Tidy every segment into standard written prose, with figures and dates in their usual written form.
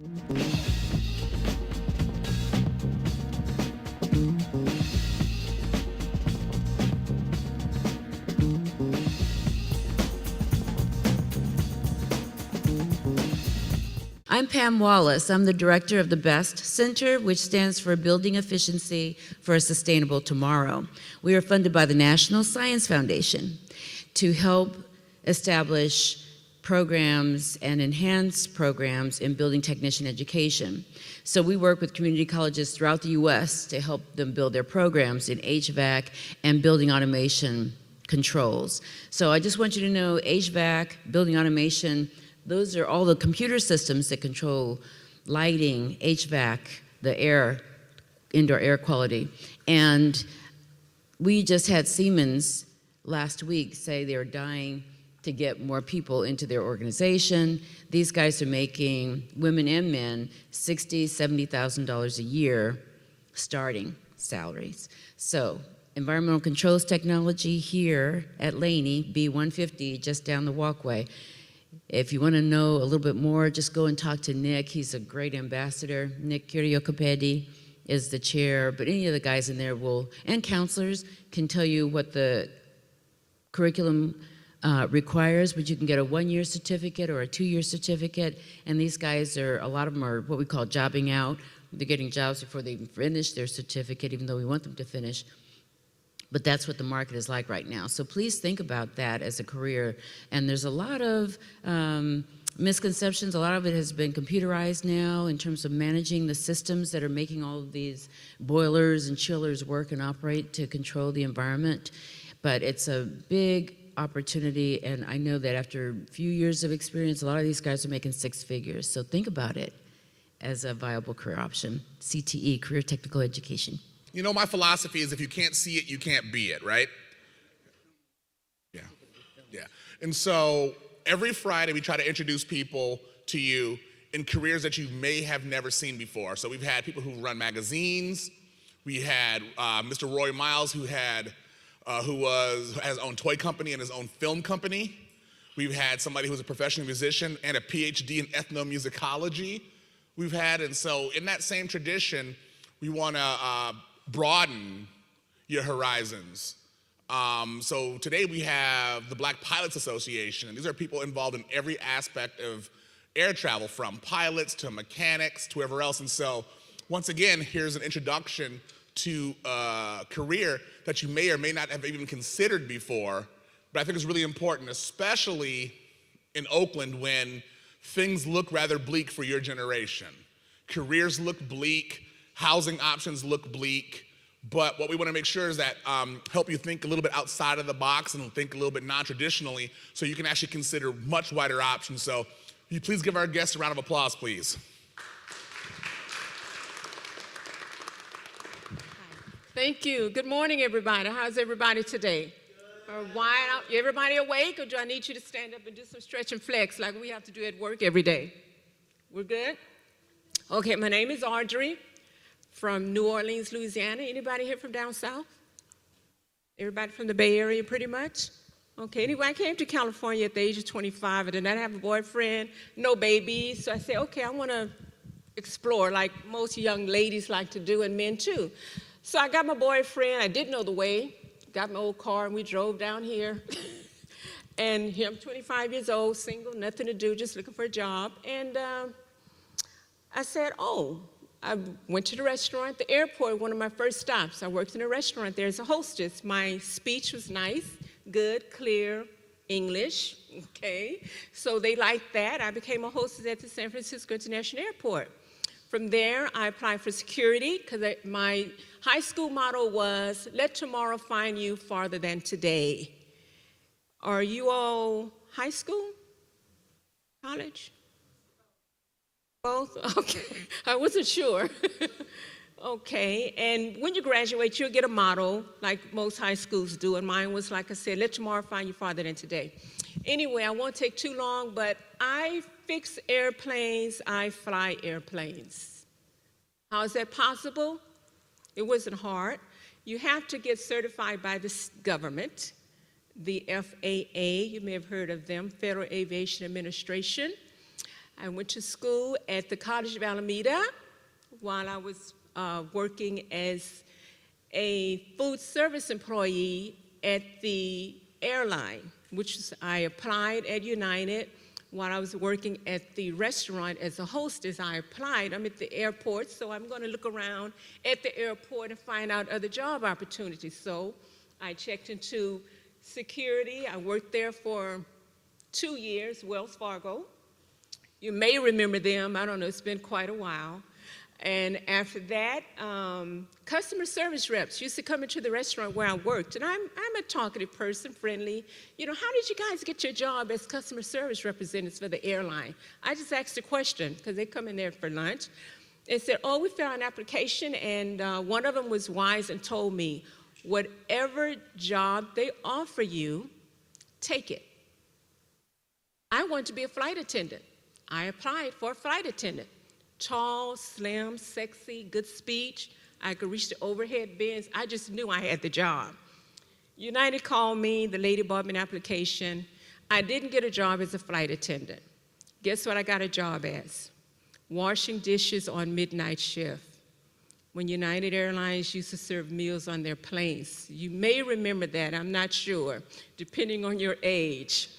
I'm Pam Wallace. I'm the director of the BEST Center, which stands for Building Efficiency for a Sustainable Tomorrow. We are funded by the National Science Foundation to help establish programs and enhance programs in building technician education. So we work with community colleges throughout the U.S. to help them build their programs in HVAC and building automation controls. So I just want you to know HVAC, building automation, those are all the computer systems that control lighting, HVAC, the air, indoor air quality. And we just had Siemens last week say they're dying to get more people into their organization. These guys are making, women and men, $60,000, $70,000 a year starting salaries. So environmental controls technology here at Laney, B150, just down the walkway. If you want to know a little bit more, just go and talk to Nick. He's a great ambassador. Nick Kyriakopedi is the chair, but any of the guys in there will, and counselors, can tell you what the curriculum requires, but you can get a 1-year certificate or a 2-year certificate, and these guys are, a lot of them are what we call jobbing out. They're getting jobs before they even finish their certificate, even though we want them to finish. But that's what the market is like right now. So please think about that as a career. And there's a lot of misconceptions. A lot of it has been computerized now in terms of managing the systems that are making all of these boilers and chillers work and operate to control the environment. But it's a big opportunity, and I know that after a few years of experience, a lot of these guys are making 6 figures. So think about it as a viable career option. CTE, Career Technical Education. You know, my philosophy is if you can't see it, you can't be it, right? Yeah, yeah. And so every Friday we try to introduce people to you in careers that you may have never seen before. So we've had people who run magazines. We had Mr. Roy Miles who has his own toy company and his own film company. We've had somebody who's a professional musician and a PhD in ethnomusicology. And so in that same tradition, we want to broaden your horizons. So today we have the Black Pilots Association, and these are people involved in every aspect of air travel, from pilots to mechanics to whoever else. And so once again, here's an introduction to a career that you may or may not have even considered before, but I think it's really important, especially in Oakland when things look rather bleak for your generation. Careers look bleak, housing options look bleak, but what we want to make sure is that help you think a little bit outside of the box and think a little bit non-traditionally so you can actually consider much wider options. So will you please give our guests a round of applause, please. Thank you. Good morning, everybody. How's everybody today? Why out? Everybody awake, or do I need you to stand up and do some stretch and flex like we have to do at work every day? We're good? Okay, my name is Audrey from New Orleans, Louisiana. Anybody here from down south? Everybody from the Bay Area, pretty much? Okay, anyway, I came to California at the age of 25. I did not have a boyfriend, no babies. So I said, okay, I want to explore like most young ladies like to do, and men too. So I got my boyfriend. I didn't know the way. Got my old car, and we drove down here. And here I'm 25 years old, single, nothing to do, just looking for a job. And I said, oh, I went to the restaurant, the airport, one of my first stops. I worked in a restaurant there as a hostess. My speech was nice, good, clear English, okay? So they liked that. I became a hostess at the San Francisco International Airport. From there, I applied for security because my high school motto was, let tomorrow find you farther than today. Are you all high school? College? Both? Okay, I wasn't sure. Okay, and when you graduate, you'll get a motto like most high schools do, and mine was, like I said, let tomorrow find you farther than today. Anyway, I won't take too long, but I fix airplanes, I fly airplanes. How is that possible? It wasn't hard. You have to get certified by the government, the FAA, you may have heard of them, Federal Aviation Administration. I went to school at the College of Alameda while I was working as a food service employee at the airline, which I applied at United. While I was working at the restaurant as a hostess, I applied. I'm at the airport, so I'm going to look around at the airport and find out other job opportunities. So I checked into security. I worked there for 2 years, Wells Fargo. You may remember them. I don't know, it's been quite a while. And after that, customer service reps used to come into the restaurant where I worked. And I'm a talkative person, friendly. You know, how did you guys get your job as customer service representatives for the airline? I just asked a question, because they come in there for lunch. They said, oh, we found an application, and one of them was wise and told me, whatever job they offer you, take it. I wanted to be a flight attendant. I applied for a flight attendant. Tall, slim, sexy, good speech. I could reach the overhead bins. I just knew I had the job. United called me. The lady bought me an application. I didn't get a job as a flight attendant. Guess what I got a job as? Washing dishes on midnight shift. When United Airlines used to serve meals on their planes. You may remember that, I'm not sure, depending on your age.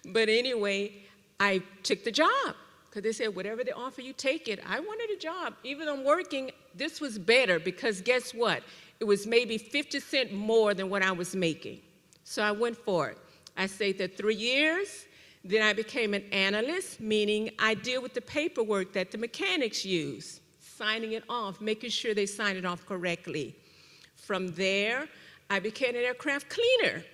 But anyway, I took the job. Because they said, whatever they offer you, take it. I wanted a job. Even though I'm working, this was better because guess what? It was maybe 50 cents more than what I was making. So I went for it. I stayed there 3 years. Then I became an analyst, meaning I deal with the paperwork that the mechanics use, signing it off, making sure they sign it off correctly. From there, I became an aircraft cleaner.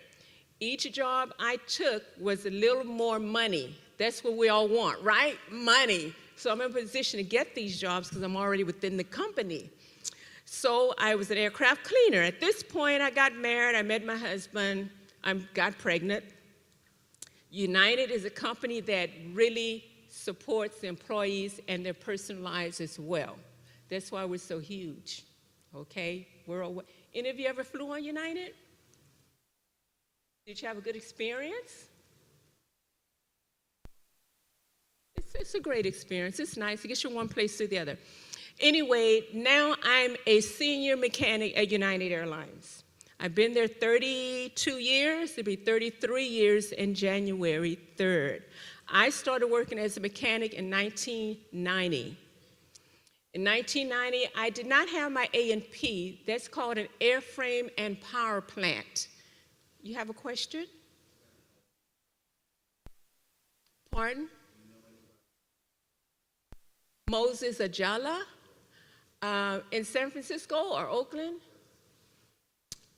Each job I took was a little more money. That's what we all want, right? Money. So I'm in a position to get these jobs because I'm already within the company. So I was an aircraft cleaner. At this point, I got married. I met my husband. I got pregnant. United is a company that really supports the employees and their personal lives as well. That's why we're so huge, okay? Any of you ever flew on United? Did you have a good experience? It's a great experience. It's nice. It gets you from one place to the other. Anyway, now I'm a senior mechanic at United Airlines. I've been there 32 years. It'll be 33 years in January 3rd. I started working as a mechanic in 1990. In 1990, I did not have my A&P. That's called an airframe and power plant. You have a question? Pardon? Moses Ajala in San Francisco or Oakland.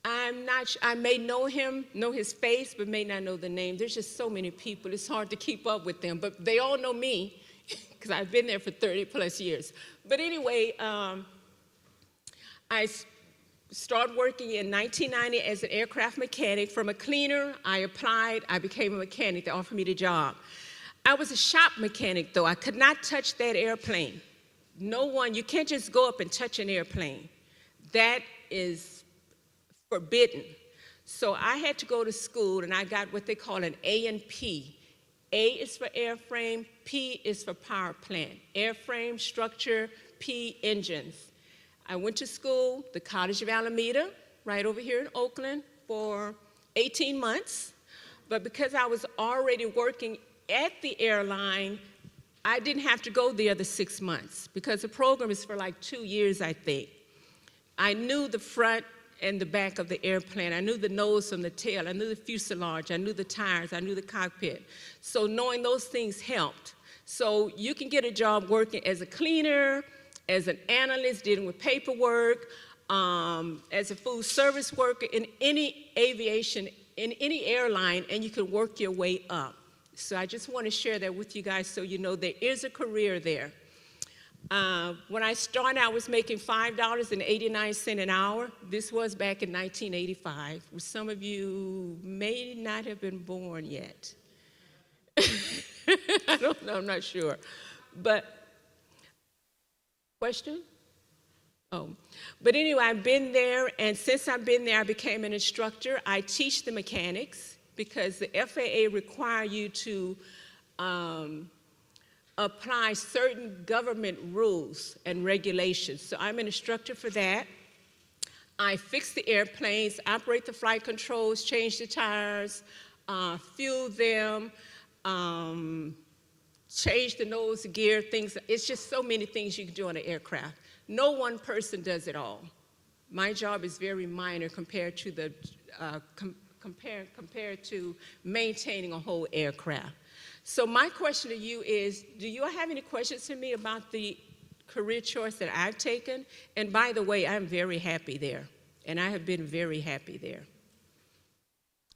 I'm not sure. I may know him, know his face, but may not know the name. There's just so many people. It's hard to keep up with them, but they all know me because I've been there for 30 plus years. But anyway, I started working in 1990 as an aircraft mechanic. From a cleaner, I applied. I became a mechanic. They offered me the job. I was a shop mechanic, though. I could not touch that airplane. No one, you can't just go up and touch an airplane. That is forbidden. So I had to go to school, and I got what they call an A&P. A is for airframe, P is for power plant. Airframe, structure, P, engines. I went to school, the College of Alameda, right over here in Oakland, for 18 months. But because I was already working at the airline, I didn't have to go the other 6 months because the program is for like 2 years, I think. I knew the front and the back of the airplane. I knew the nose from the tail. I knew the fuselage. I knew the tires. I knew the cockpit. So knowing those things helped. So you can get a job working as a cleaner, as an analyst dealing with paperwork, as a food service worker in any aviation, in any airline, and you can work your way up. So I just want to share that with you guys so you know there is a career there. When I started, I was making $5.89 an hour. This was back in 1985. Some of you may not have been born yet. I don't know, I'm not sure. But, question? Oh, but anyway, I've been there, and since I've been there, I became an instructor. I teach the mechanics because the FAA require you to apply certain government rules and regulations. So I'm an instructor for that. I fix the airplanes, operate the flight controls, change the tires, fuel them, change the nose gear, things. It's just so many things you can do on an aircraft. No one person does it all. My job is very minor compared to the compared to maintaining a whole aircraft. So my question to you is, do you have any questions for me about the career choice that I've taken? And by the way, I'm very happy there, and I have been very happy there.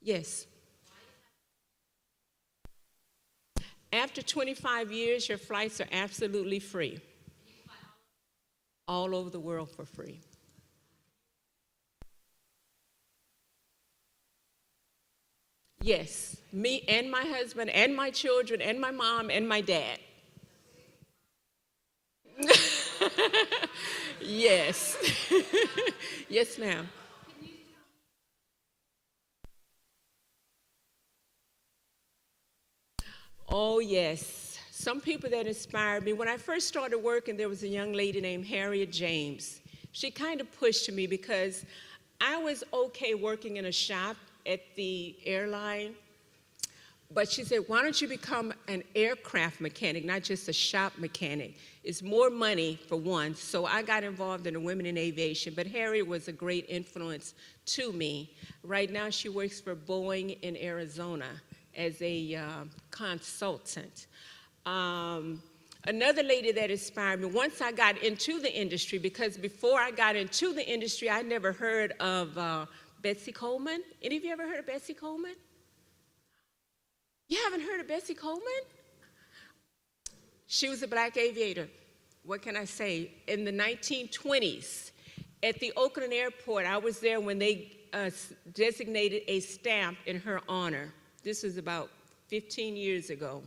Yes. After 25 years, your flights are absolutely free. All over the world for free. Yes, me and my husband and my children and my mom and my dad. Yes. Yes, ma'am. Oh, yes. Some people that inspired me. When I first started working, there was a young lady named Harriet James. She kind of pushed me because I was okay working in a shop at the airline, but she said, why don't you become an aircraft mechanic, not just a shop mechanic? It's more money, for one. So I got involved in the Women in Aviation, but Harriet was a great influence to me. Right now, she works for Boeing in Arizona as a consultant. Another lady that inspired me, once I got into the industry, because before I got into the industry, I never heard of Betsy Coleman. Any of you ever heard of Betsy Coleman? You haven't heard of Betsy Coleman? She was a black aviator. What can I say? In the 1920s, at the Oakland Airport, I was there when they designated a stamp in her honor. This was about 15 years ago.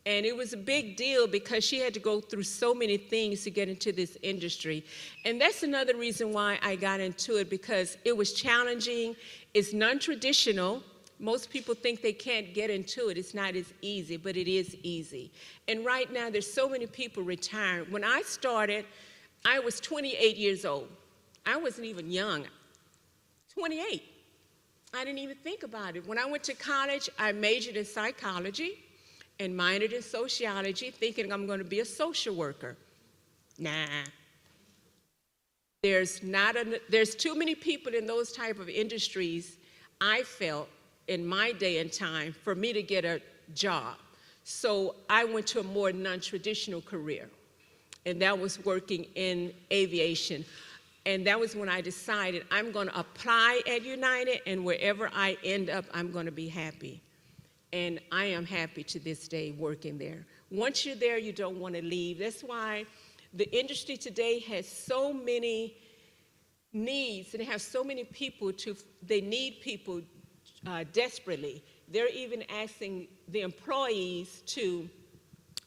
And it was a big deal because she had to go through so many things to get into this industry. And that's another reason why I got into it, because it was challenging. It's non-traditional. Most people think they can't get into it. It's not as easy, but it is easy. And right now, there's so many people retiring. When I started, I was 28 years old. I wasn't even young. 28. I didn't even think about it. When I went to college, I majored in psychology and minored in sociology, thinking I'm going to be a social worker. Nah. There's too many people in those type of industries, I felt, in my day and time, for me to get a job. So I went to a more non-traditional career, and that was working in aviation. And that was when I decided I'm going to apply at United, and wherever I end up, I'm going to be happy. And I am happy to this day working there. Once you're there, you don't want to leave. That's why the industry today has so many needs, and they have so many people they need people desperately. They're even asking the employees to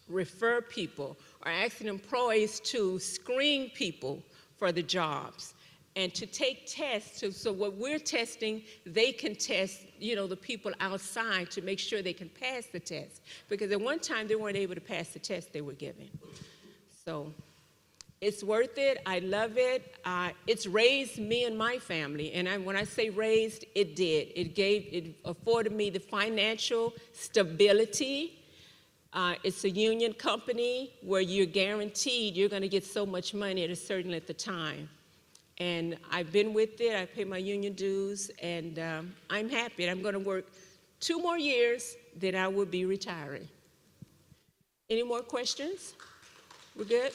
refer people, or asking employees to screen people for the jobs and to take tests. So what we're testing, they can test, the people outside to make sure they can pass the test. Because at one time, they weren't able to pass the test they were given. So it's worth it. I love it. It's raised me and my family. And when I say raised, it did. It afforded me the financial stability. It's a union company where you're guaranteed you're going to get so much money at a certain length of time. And I've been with it. I pay my union dues, and I'm happy. And I'm going to work 2 more years, then I will be retiring. Any more questions? We're good?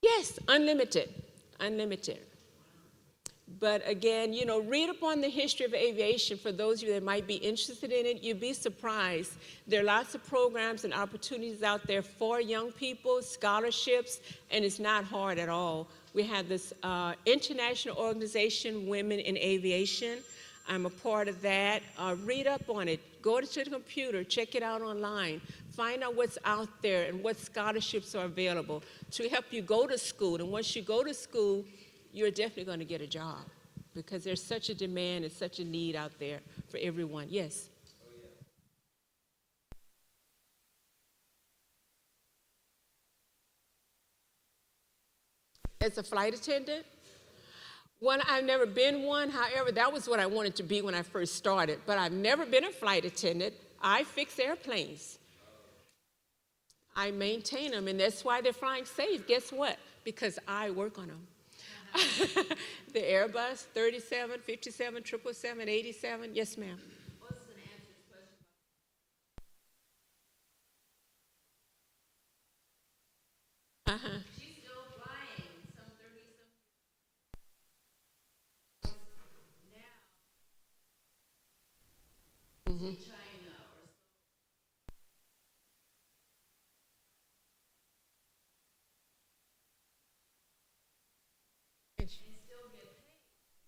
Yes, unlimited, unlimited. But again, read up on the history of aviation for those of you that might be interested in it. You'd be surprised. There are lots of programs and opportunities out there for young people, scholarships, and it's not hard at all. We have this international organization, Women in Aviation. I'm a part of that. Read up on it. Go to the computer, check it out online. Find out what's out there and what scholarships are available to help you go to school. And once you go to school, you're definitely going to get a job, because there's such a demand and such a need out there for everyone. Yes? As a flight attendant? One, I've never been one. However, that was what I wanted to be when I first started. But I've never been a flight attendant. I fix airplanes. I maintain them, and that's why they're flying safe. Guess what? Because I work on them. The Airbus 37, 57, 777, 87. Yes, ma'am. Uh-huh. She's still flying some 30 some Mm-hmm. China or And still get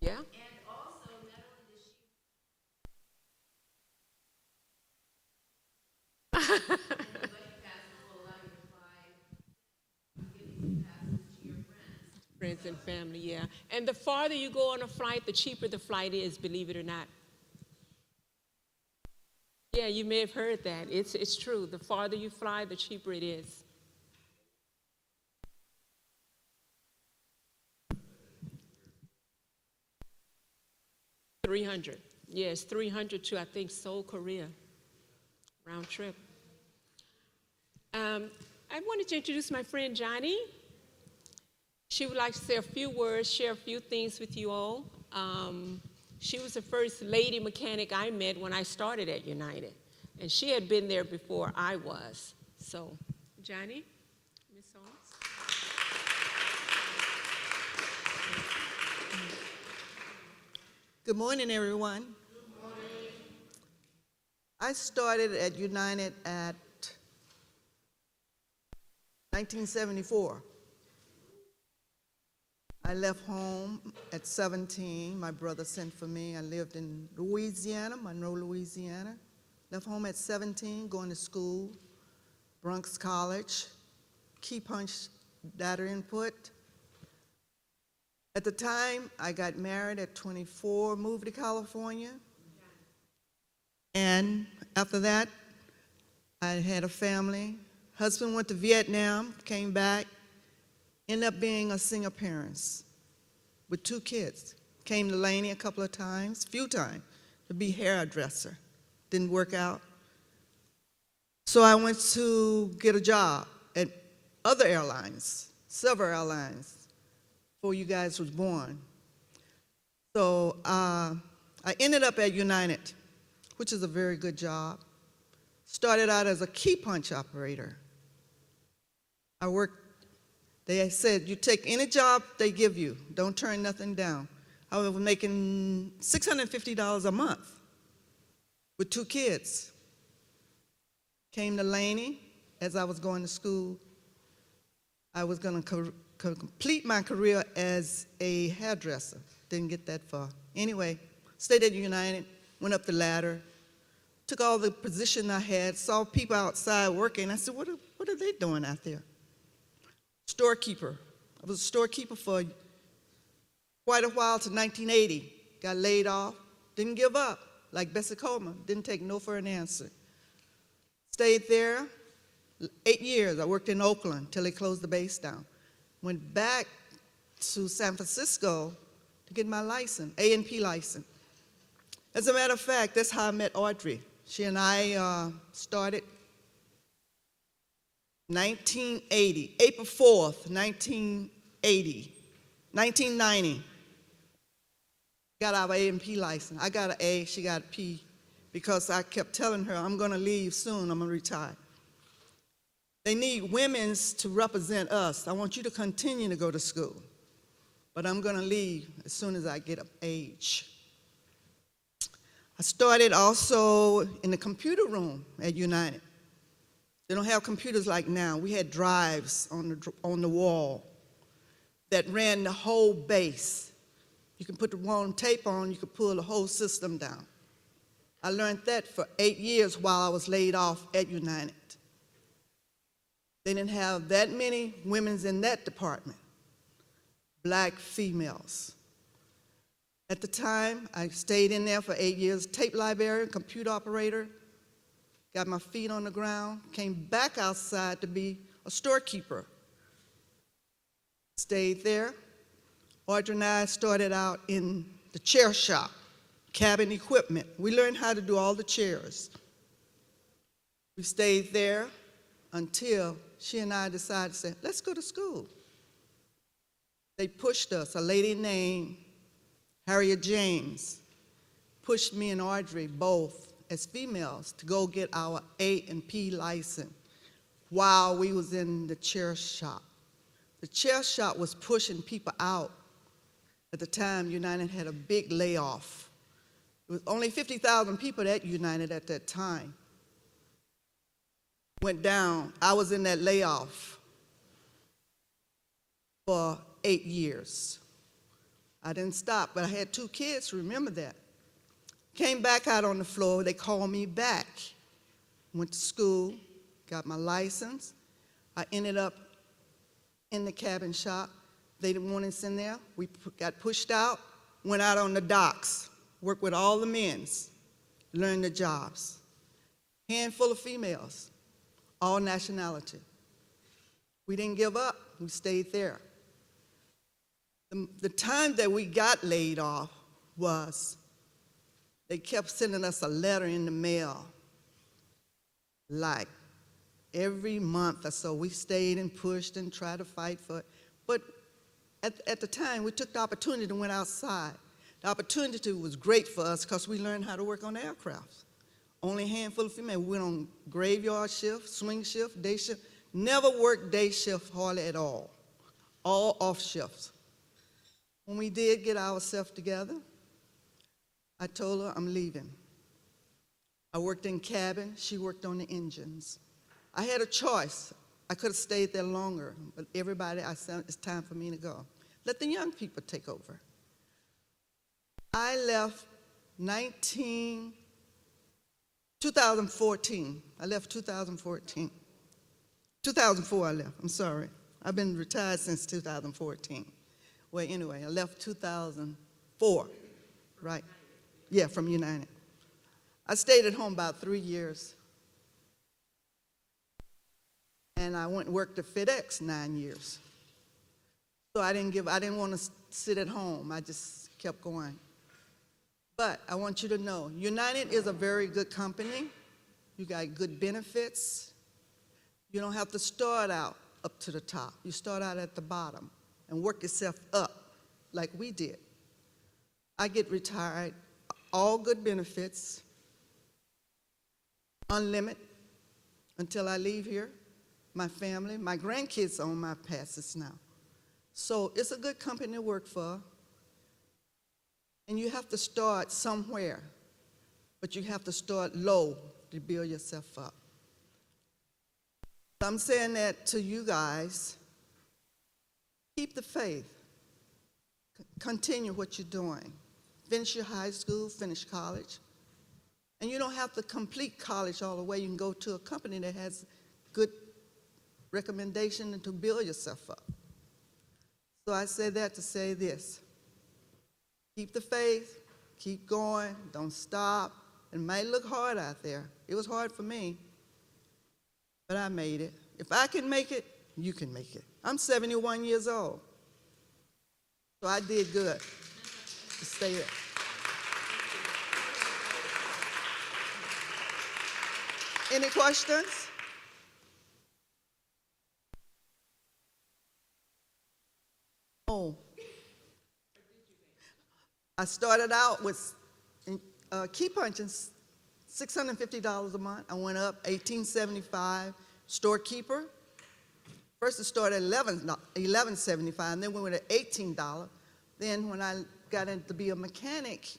paid. yeah. And also, not only does she budget passes will allow you to fly, give these passes to your friends. Friends and family, yeah. And the farther you go on a flight, the cheaper the flight is, believe it or not. Yeah, you may have heard that. It's true. The farther you fly, the cheaper it is. $300. Yes, 300 to, I think, Seoul, Korea. Round trip. I wanted to introduce my friend Johnny. She would like to say a few words, share a few things with you all. She was the first lady mechanic I met when I started at United, and she had been there before I was. So, Johnny, Miss Holmes. Good morning, everyone. Good morning. I started at United at 1974. I left home at 17. My brother sent for me. I lived in Louisiana, Monroe, Louisiana. Left home at 17, going to school, Bronx College, key punch data input. At the time, I got married at 24, moved to California. And after that, I had a family. Husband went to Vietnam, came back, ended up being a single parent with 2 kids. Came to Laney a couple of times, few times, to be hairdresser. Didn't work out. So I went to get a job at other airlines, several airlines, before you guys was born. So I ended up at United, which is a very good job. Started out as a key punch operator. I worked, they said, you take any job they give you, don't turn nothing down. I was making $650 a month with 2 kids. Came to Laney as I was going to school. I was going to complete my career as a hairdresser. Didn't get that far. Anyway, stayed at United, went up the ladder, took all the position I had, saw people outside working. I said, what are they doing out there? Storekeeper. I was a storekeeper for quite a while to 1980. Got laid off, didn't give up, like Bessie Coleman, didn't take no for an answer. Stayed there 8 years. I worked in Oakland till they closed the base down. Went back to San Francisco to get my license, A&P license. As a matter of fact, that's how I met Audrey. She and I started 1980, April 4th, 1990. Got our A&P license. I got an A, she got a P, because I kept telling her, I'm gonna leave soon, I'm gonna retire. They need women to represent us. I want you to continue to go to school, but I'm gonna leave as soon as I get of age. I started also in the computer room at United. They don't have computers like now. We had drives on the wall that ran the whole base. You can put the one tape on, you could pull the whole system down. I learned that for 8 years while I was laid off at United. They didn't have that many women in that department, black females. At the time, I stayed in there for 8 years, tape librarian, computer operator, got my feet on the ground, came back outside to be a storekeeper. Stayed there. Audrey and I started out in the chair shop, cabin equipment. We learned how to do all the chairs. We stayed there until she and I decided to say, let's go to school. They pushed us. A lady named Harriet James pushed me and Audrey both as females to go get our A&P license while we was in the chair shop. The chair shop was pushing people out. At the time, United had a big layoff. There was only 50,000 people at United at that time. Went down. I was in that layoff for 8 years. I didn't stop, but I had 2 kids, remember that. Came back out on the floor, they called me back. Went to school, got my license. I ended up in the cabin shop. They didn't want us in there. We got pushed out, went out on the docks, worked with all the men's, learned the jobs. Handful of females, all nationality. We didn't give up, we stayed there. The time that we got laid off was they kept sending us a letter in the mail, like every month or so. We stayed and pushed and tried to fight for it. But at the time, we took the opportunity and went outside. The opportunity was great for us because we learned how to work on aircraft. Only a handful of females. We went on graveyard shift, swing shift, day shift. Never worked day shift hardly at all off shifts. When we did get ourselves together, I told her I'm leaving. I worked in cabin, she worked on the engines. I had a choice. I could have stayed there longer, but everybody, I said, it's time for me to go. Let the young people take over. I left 2014. I left 2014. 2004 I left, I'm sorry. I've been retired since 2014. Well, anyway, I left 2004, right? Yeah, from United. I stayed at home about 3 years. And I went and worked at FedEx 9 years. So I didn't want to sit at home. I just kept going. But I want you to know, United is a very good company. You got good benefits. You don't have to start out up to the top. You start out at the bottom and work yourself up like we did. I get retired, all good benefits, unlimited until I leave here. My family, my grandkids own my passes now. So it's a good company to work for. And you have to start somewhere, but you have to start low to build yourself up. I'm saying that to you guys. Keep the faith. Continue what you're doing. Finish your high school, finish college. And you don't have to complete college all the way. You can go to a company that has good recommendation and to build yourself up. So I say that to say this. Keep the faith, keep going, don't stop. It might look hard out there. It was hard for me, but I made it. If I can make it, you can make it. I'm 71 years old, so I did good to stay there. Any questions? Oh, I started out with key punching, $650 a month. I went up $18.75, storekeeper. First it started at $11.75, and then we went at $18. Then when I got in to be a mechanic,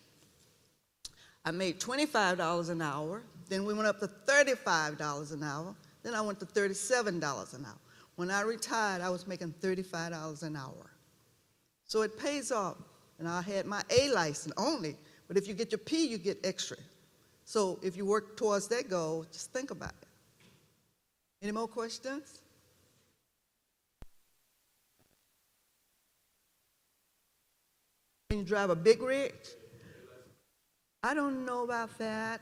I made $25 an hour. Then we went up to $35 an hour. Then I went to $37 an hour. When I retired, I was making $35 an hour. So it pays off. And I had my A license only, but if you get your P, you get extra. So if you work towards that goal, just think about it. Any more questions? Can you drive a big rig? I don't know about that.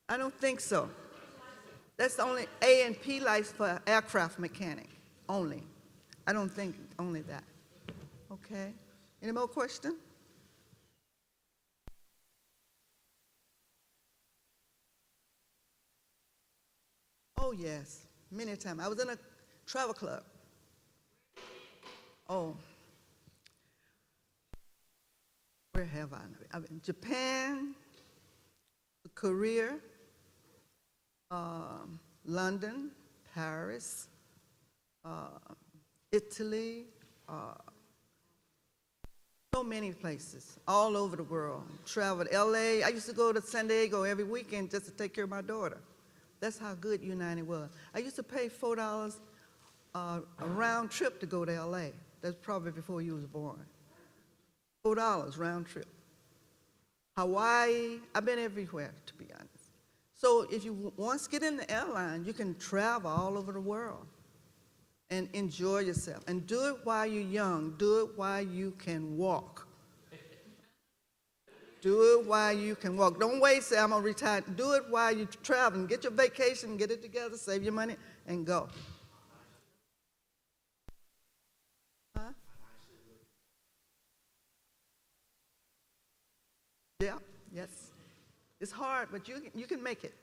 I don't think so. That's the only A and P license for aircraft mechanic, only. I don't think only that. Okay. Any more questions? Oh, yes, many times. I was in a travel club. Oh, where have I? I've been Japan, Korea, London, Paris, Italy, so many places all over the world. Traveled LA. I used to go to San Diego every weekend just to take care of my daughter. That's how good United was. I used to pay $4 a round trip to go to LA. That's probably before you was born. $4 round trip. Hawaii, I've been everywhere, to be honest. So if you once get in the airline, you can travel all over the world and enjoy yourself. And do it while you're young. Do it while you can walk. Do it while you can walk. Don't wait, say, I'm going to retire. Do it while you're traveling. Get your vacation, get it together, save your money, and go. Huh? Yeah, yes. It's hard, but you can make it.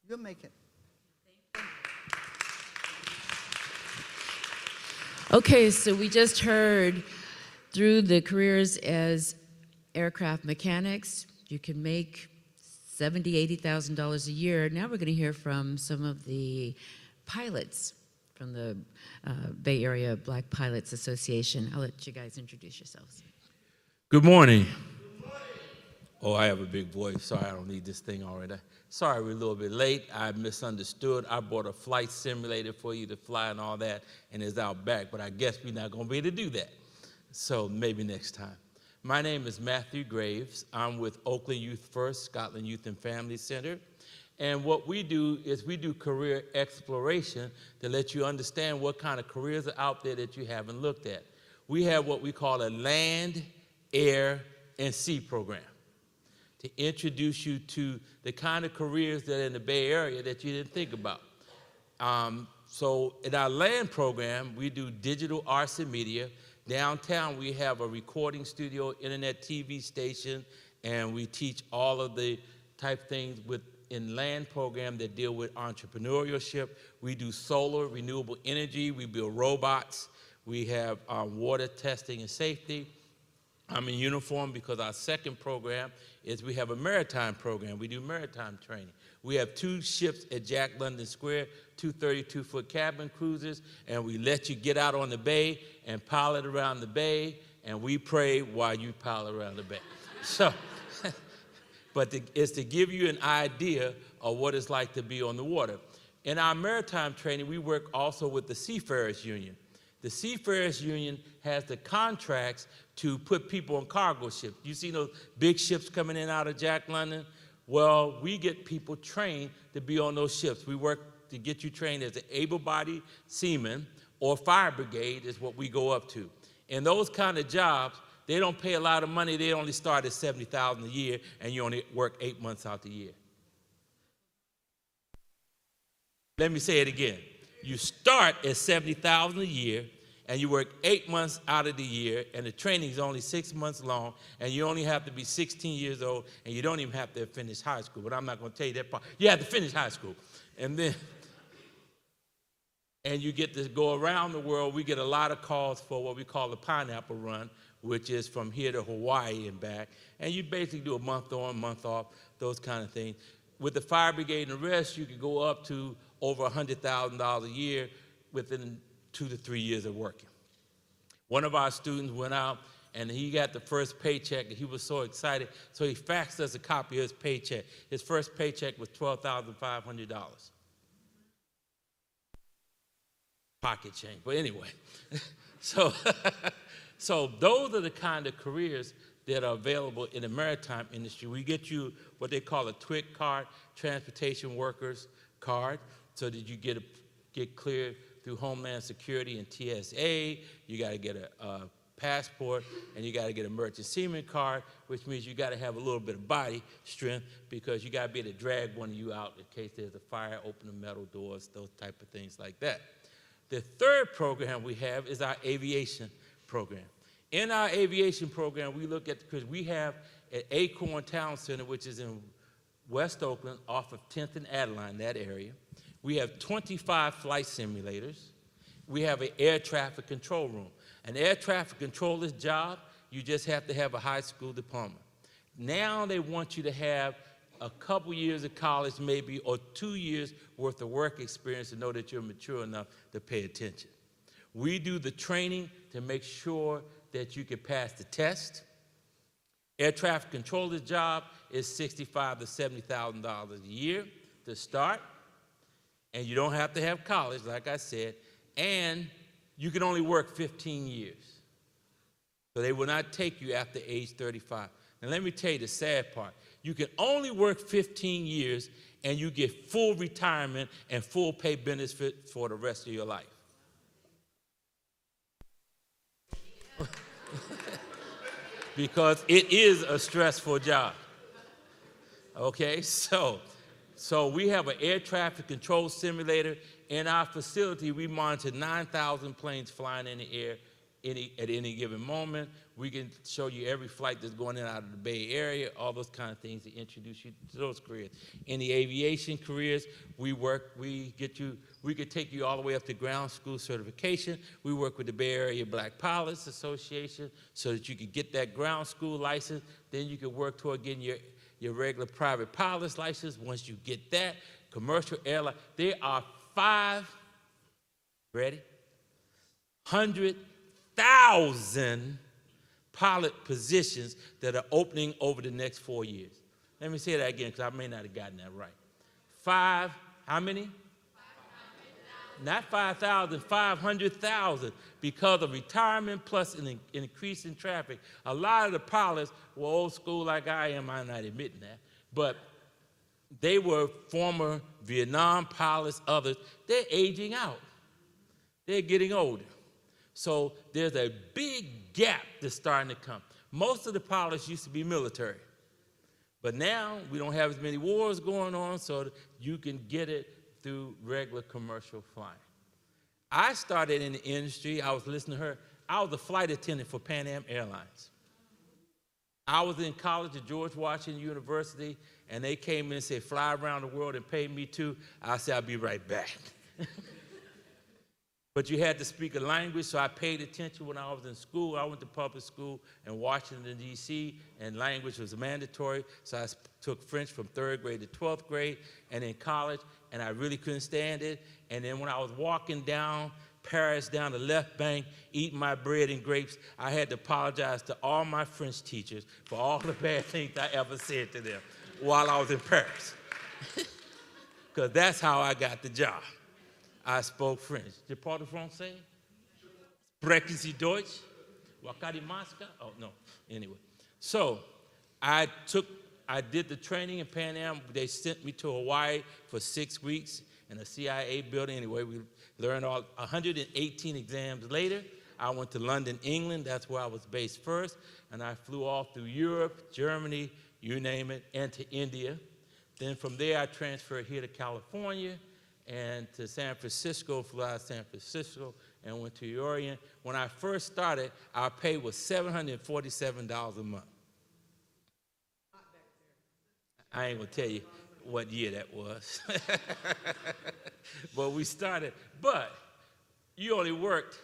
You'll make it. Okay, so we just heard through the careers as aircraft mechanics, you can make $70,000, $80,000 a year. Now we're going to hear from some of the pilots from the Bay Area Black Pilots Association. I'll let you guys introduce yourselves. Good morning. Oh, I have a big voice. Sorry, I don't need this thing already. Sorry, we're a little bit late. I misunderstood. I bought a flight simulator for you to fly and all that, and it's out back, but I guess we're not going to be able to do that. So maybe next time. My name is Matthew Graves. I'm with Oakland Youth First, Scotland Youth and Family Center. And what we do is we do career exploration to let you understand what kind of careers are out there that you haven't looked at. We have what we call a land, air, and sea program to introduce you to the kind of careers that are in the Bay Area that you didn't think about. So in our land program, we do digital arts and media. Downtown, we have a recording studio, internet TV station, and we teach all of the type things in land program that deal with entrepreneurship. We do solar, renewable energy, we build robots, we have water testing and safety. I'm in uniform because our second program is we have a maritime program. We do maritime training. We have 2 ships at Jack London Square, 2 32-foot cabin cruisers, and we let you get out on the bay and pilot around the bay, and we pray while you pilot around the bay. So, but it's to give you an idea of what it's like to be on the water. In our maritime training, we work also with the Seafarers Union. The Seafarers Union has the contracts to put people on cargo ships. You see those big ships coming in out of Jack London? Well, we get people trained to be on those ships. We work to get you trained as an able-bodied seaman, or fire brigade is what we go up to. In those kind of jobs, they don't pay a lot of money. They only start at $70,000 a year, and you only work 8 months out the year. Let me say it again. You start at $70,000 a year, and you work 8 months out of the year, and the training is only 6 months long, and you only have to be 16 years old, and you don't even have to finish high school. But I'm not going to tell you that part. You have to finish high school, and you get to go around the world. We get a lot of calls for what we call the Pineapple Run, which is from here to Hawaii and back, and you basically do a month on, month off, those kind of things. With the fire brigade and the rest, you could go up to over $100,000 a year within 2 to 3 years of working. One of our students went out and he got the first paycheck and he was so excited, so he faxed us a copy of his paycheck. His first paycheck was $12,500. Pocket change, but anyway. So those are the kind of careers that are available in the maritime industry. We get you what they call a TWIC card, Transportation Workers Card, so that you get cleared through Homeland Security and TSA. You got to get a passport, and you got to get a merchant seaman card, which means you got to have a little bit of body strength because you got to be able to drag one of you out in case there's a fire, open the metal doors, those type of things like that. The third program we have is our aviation program. In our aviation program, we look at, because we have at Acorn Town Center, which is in West Oakland, off of 10th and Adeline, that area. We have 25 flight simulators. We have an air traffic control room. An air traffic controller's job, you just have to have a high school diploma. Now they want you to have a couple years of college maybe, or 2 years worth of work experience to know that you're mature enough to pay attention. We do the training to make sure that you can pass the test. Air traffic controller's job is $65,000 to $70,000 a year to start, and you don't have to have college, like I said, and you can only work 15 years. So they will not take you after age 35. And let me tell you the sad part. You can only work 15 years and you get full retirement and full pay benefits for the rest of your life. Because it is a stressful job. Okay, so we have an air traffic control simulator. In our facility, we monitor 9,000 planes flying in the air at any given moment. We can show you every flight that's going in and out of the Bay Area, all those kind of things to introduce you to those careers. In the aviation careers, we could take you all the way up to ground school certification. We work with the Bay Area Black Pilots Association so that you could get that ground school license. Then you could work toward getting your regular private pilot's license. Once you get that, commercial airline, there are 100,000 pilot positions that are opening over the next 4 years. Let me say that again, because I may not have gotten that right. How many? 500,000. Not 5,000, 500,000, because of retirement plus an increase in traffic. A lot of the pilots were old school like I am. I'm not admitting that, but they were former Vietnam pilots, others. They're aging out. They're getting older. So there's a big gap that's starting to come. Most of the pilots used to be military. But now we don't have as many wars going on, so you can get it through regular commercial flying. I started in the industry. I was listening to her. I was a flight attendant for Pan Am Airlines. I was in college at George Washington University, and they came in and said, fly around the world and pay me too. I said, I'll be right back. But you had to speak a language, so I paid attention when I was in school. I went to public school in Washington, D.C., and language was mandatory. So I took French from 3rd grade to 12th grade, and in college, and I really couldn't stand it. And then when I was walking down Paris, down the left bank, eating my bread and grapes, I had to apologize to all my French teachers for all the bad things I ever said to them while I was in Paris. Because that's how I got the job. I spoke French. Je parle français? Sprechen Sie Deutsch? Wakari Maska? Oh, no. Anyway. So I did the training in Pan Am. They sent me to Hawaii for 6 weeks in a CIA building. Anyway, we learned 118 exams later. I went to London, England. That's where I was based first. And I flew all through Europe, Germany, you name it, and to India. Then from there, I transferred here to California and to San Francisco, flew out of San Francisco, and went to Orient. When I first started, our pay was $747 a month. I ain't gonna tell you what year that was. But we started, but you only worked,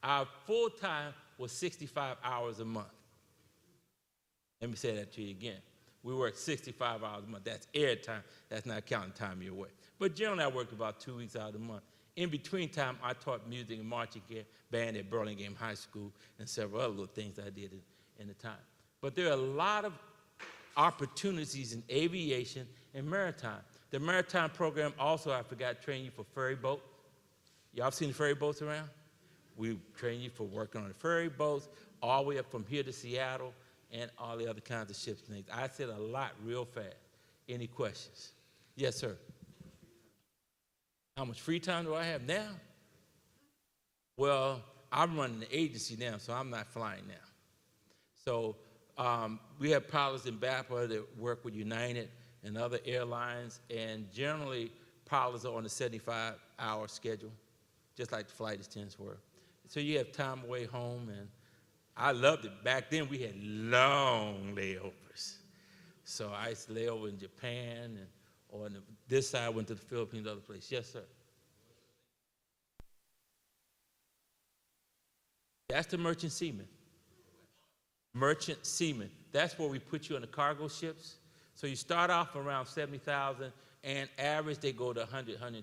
our full time was 65 hours a month. Let me say that to you again. We worked 65 hours a month. That's air time. That's not counting time you're away. But generally, I worked about 2 weeks out of the month. In between time, I taught music and marching band at Burlingame High School and several other little things I did in the time. But there are a lot of opportunities in aviation and maritime. The maritime program also, I forgot, train you for ferry boat. Y'all seen the ferry boats around? We train you for working on the ferry boats all the way up from here to Seattle and all the other kinds of ships and things. I said a lot real fast. Any questions? Yes, sir. How much free time do I have now? Well, I'm running the agency now, so I'm not flying now. So we have pilots in BAPA that work with United and other airlines, and generally pilots are on a 75-hour schedule. just like the flight attendants were. So you have time away home, and I loved it. Back then, we had long layovers. So I used to lay over in Japan, and or on this side, I went to the Philippines, other place. Yes, sir. That's the merchant seaman. Merchant seaman. That's where we put you on the cargo ships. So you start off around 70,000, and average they go to $110,000 a year.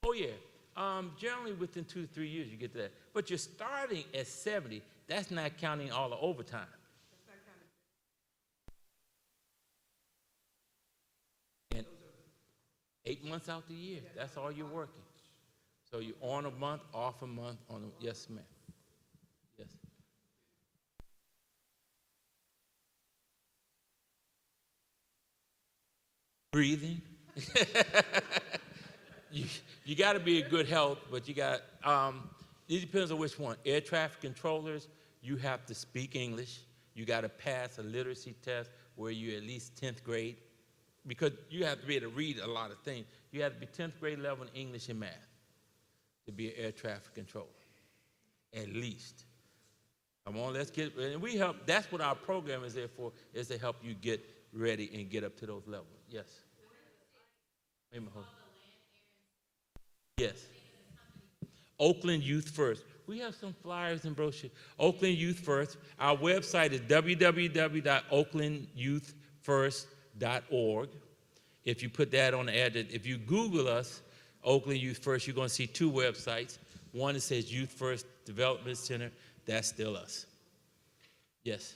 Oh yeah. Generally within 2 to 3 years you get that. But you're starting at 70. That's not counting all the overtime. And 8 months out the year. That's all you're working. So you're on a month, off a month, on a, yes, ma'am. Yes. Breathing. You got to be in good health, but you got, it depends on which one. Air traffic controllers, you have to speak English. You got to pass a literacy test where you're at least 10th grade, because you have to be able to read a lot of things. You have to be 10th grade level in English and math to be an air traffic controller, at least. Come on, let's get, and we help, that's what our program is there for, is to help you get ready and get up to those levels. Yes. Wait a minute, hold on. Yes. Oakland Youth First. We have some flyers and brochures. Oakland Youth First. Our website is www.oaklandyouthfirst.org. If you put that on the ad, if you Google us, Oakland Youth First, you're going to see 2 websites. One that says Youth First Development Center. That's still us. Yes.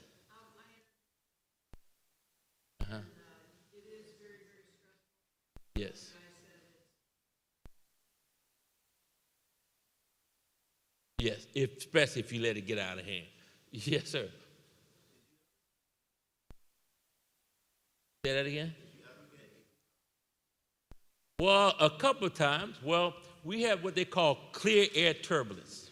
Uh-huh. Yes. Yes, especially if you let it get out of hand. Yes, sir. Say that again? Well, a couple of times. Well, we have what they call clear air turbulence.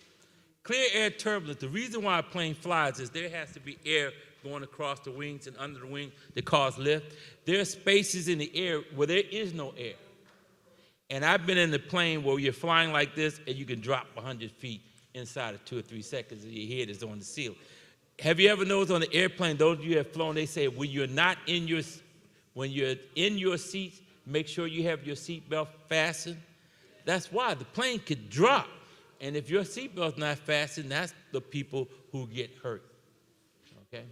Clear air turbulence, the reason why a plane flies is there has to be air going across the wings and under the wing that cause lift. There are spaces in the air where there is no air. And I've been in the plane where you're flying like this and you can drop 100 feet inside of 2 or 3 seconds and your head is on the ceiling. Have you ever noticed on the airplane, those of you who have flown, they say when you're in your seats, make sure you have your seatbelt fastened. That's why the plane could drop. And if your seatbelt's not fastened, that's the people who get hurt. Okay?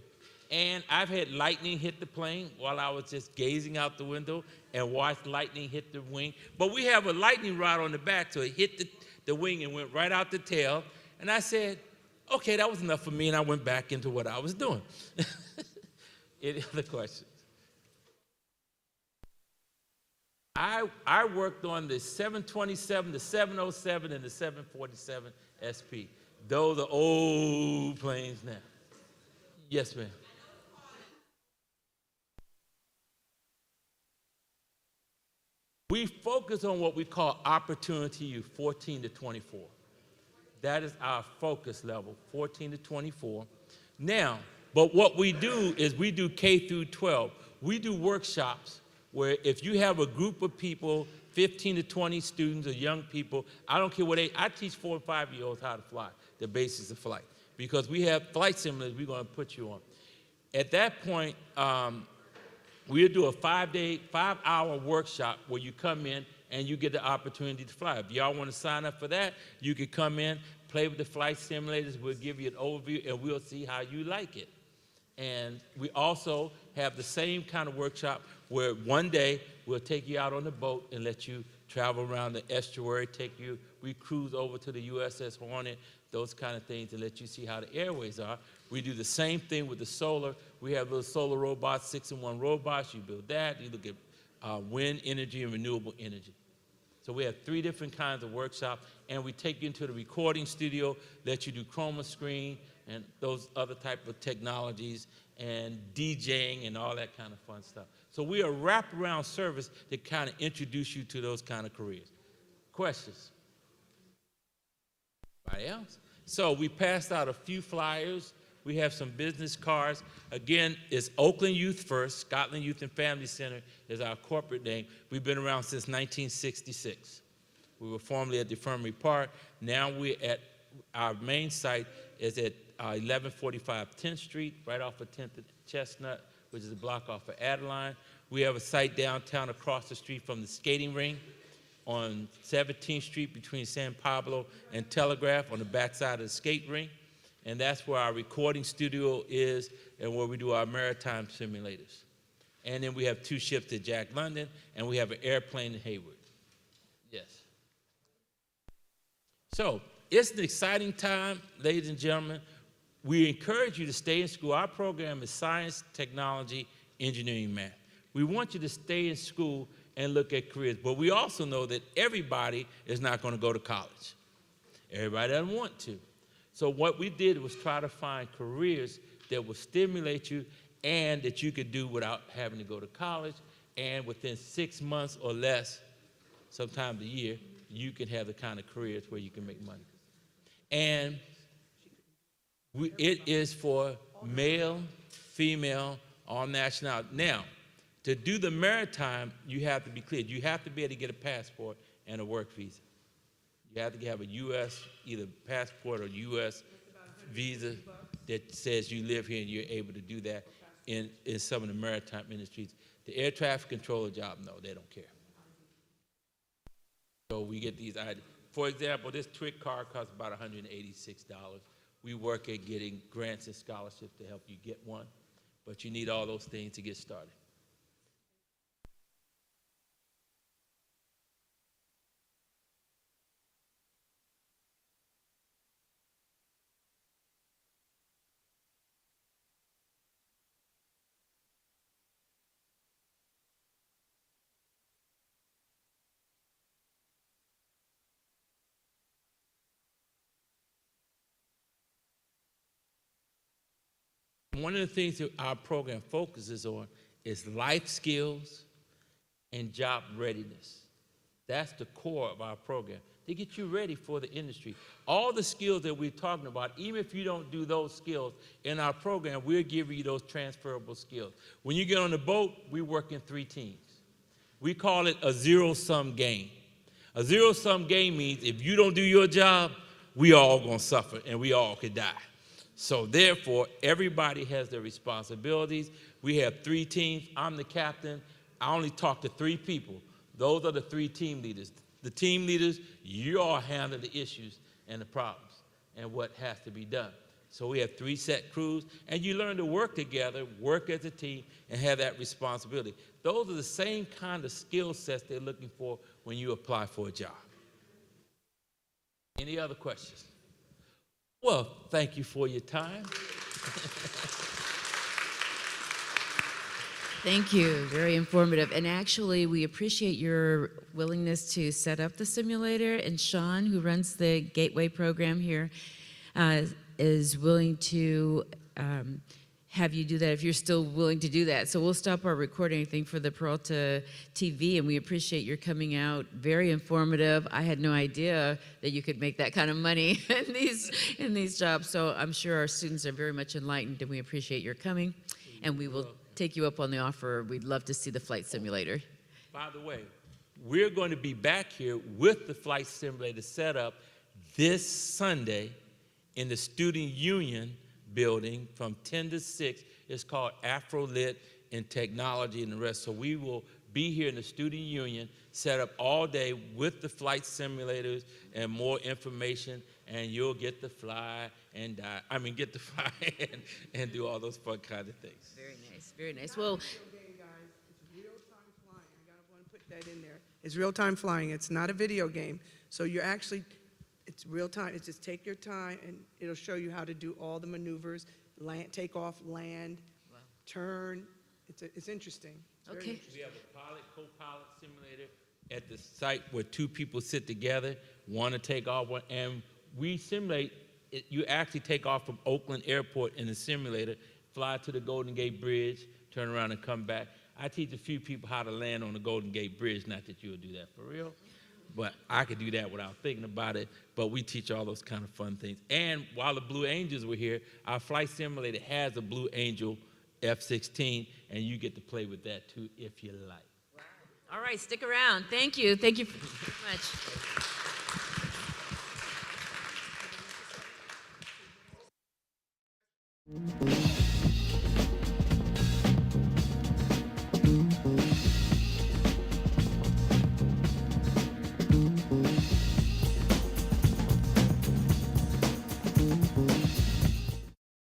And I've had lightning hit the plane while I was just gazing out the window and watched lightning hit the wing. But we have a lightning rod on the back, so it hit the wing and went right out the tail. And I said, okay, that was enough for me, and I went back into what I was doing. Any other questions? I worked on the 727, the 707, and the 747 SP. Those are old planes now. Yes, ma'am. We focus on what we call opportunity youth, 14 to 24. That is our focus level, 14 to 24. Now, but what we do is we do K through 12. We do workshops where if you have a group of people, 15 to 20 students or young people, I don't care what age, I teach 4 and 5-year-olds how to fly, the basics of flight. Because we have flight simulators we're going to put you on. At that point, we'll do a 5-hour workshop where you come in and you get the opportunity to fly. If y'all want to sign up for that, you can come in, play with the flight simulators. We'll give you an overview, and we'll see how you like it. And we also have the same kind of workshop where one day we'll take you out on the boat and let you travel around the estuary, we cruise over to the USS Hornet, those kind of things, to let you see how the airways are. We do the same thing with the solar. We have little solar robots, 6-in-1 robots. You build that. You look at wind energy and renewable energy. So we have 3 different kinds of workshops, and we take you into the recording studio, let you do chroma screen and those other type of technologies and DJing and all that kind of fun stuff. So we are a wraparound service that kind of introduce you to those kind of careers. Questions? Anybody else? So we passed out a few flyers We have some business cards. Again, it's Oakland Youth First. Scotland Youth and Family Center is our corporate name. We've been around since 1966. We were formerly at Defirmary Park. Now we're at our main site is at 1145 10th Street, right off of 10th and Chestnut, which is a block off of Adeline. We have a site downtown across the street from the skating ring on 17th Street between San Pablo and Telegraph on the backside of the skate ring. And that's where our recording studio is and where we do our maritime simulators. And then we have 2 ships at Jack London, and we have an airplane in Hayward. Yes. So it's an exciting time, ladies and gentlemen. We encourage you to stay in school. Our program is science, technology, engineering, math. We want you to stay in school and look at careers, but we also know that everybody is not going to go to college. Everybody doesn't want to. So what we did was try to find careers that will stimulate you and that you could do without having to go to college, and within 6 months or less, sometimes a year, you can have the kind of careers where you can make money. And it is for male, female, all nationality. Now, to do the maritime, you have to be cleared. You have to be able to get a passport and a work visa. You have to have a U.S. either passport or U.S. visa that says you live here and you're able to do that in some of the maritime industries. The air traffic controller job, no, they don't care. So we get these ideas. For example, this TWIC card costs about $186. We work at getting grants and scholarships to help you get one, but you need all those things to get started. One of the things that our program focuses on is life skills and job readiness. That's the core of our program, to get you ready for the industry. All the skills that we're talking about, even if you don't do those skills in our program, we're giving you those transferable skills. When you get on the boat, we work in 3 teams. We call it a zero-sum game. A zero-sum game means if you don't do your job, we all gonna suffer and we all could die. So therefore, everybody has their responsibilities. We have 3 teams. I'm the captain. I only talk to 3 people. Those are the 3 team leaders. The team leaders, you all handle the issues and the problems and what has to be done. So we have 3 set crews, and you learn to work together, work as a team, and have that responsibility. Those are the same kind of skill sets they're looking for when you apply for a job. Any other questions? Well, thank you for your time. Thank you, very informative. And actually, we appreciate your willingness to set up the simulator. And Sean, who runs the Gateway program here, is willing to have you do that if you're still willing to do that. So we'll stop our recording thing for the Peralta TV, and we appreciate your coming out. Very informative. I had no idea that you could make that kind of money in these jobs. So I'm sure our students are very much enlightened, and we appreciate your coming. And we will take you up on the offer. We'd love to see the flight simulator. By the way, we're going to be back here with the flight simulator set up this Sunday in the Student Union building from 10 to 6. It's called AfroLit in Technology and the rest. So we will be here in the Student Union, set up all day with the flight simulators and more information, and you'll get to fly and get to fly and do all those fun kind of things. Very nice, very nice. Well, Game, guys. It's real-time flying. I gotta want to put that in there. It's real-time flying. It's not a video game. So you're actually, it's real-time. It's just take your time, and it'll show you how to do all the maneuvers, land, take off, land, turn. It's interesting. It's very Okay. interesting. We have a pilot, co-pilot simulator at the site where 2 people sit together, one to take off, and we simulate. You actually take off from Oakland Airport in the simulator, fly to the Golden Gate Bridge, turn around and come back. I teach a few people how to land on the Golden Gate Bridge, not that you'll do that for real, but I could do that without thinking about it. But we teach all those kind of fun things. And while the Blue Angels were here, our flight simulator has a Blue Angel F-16, and you get to play with that too if you like. All right, stick around. Thank you. Thank you very much.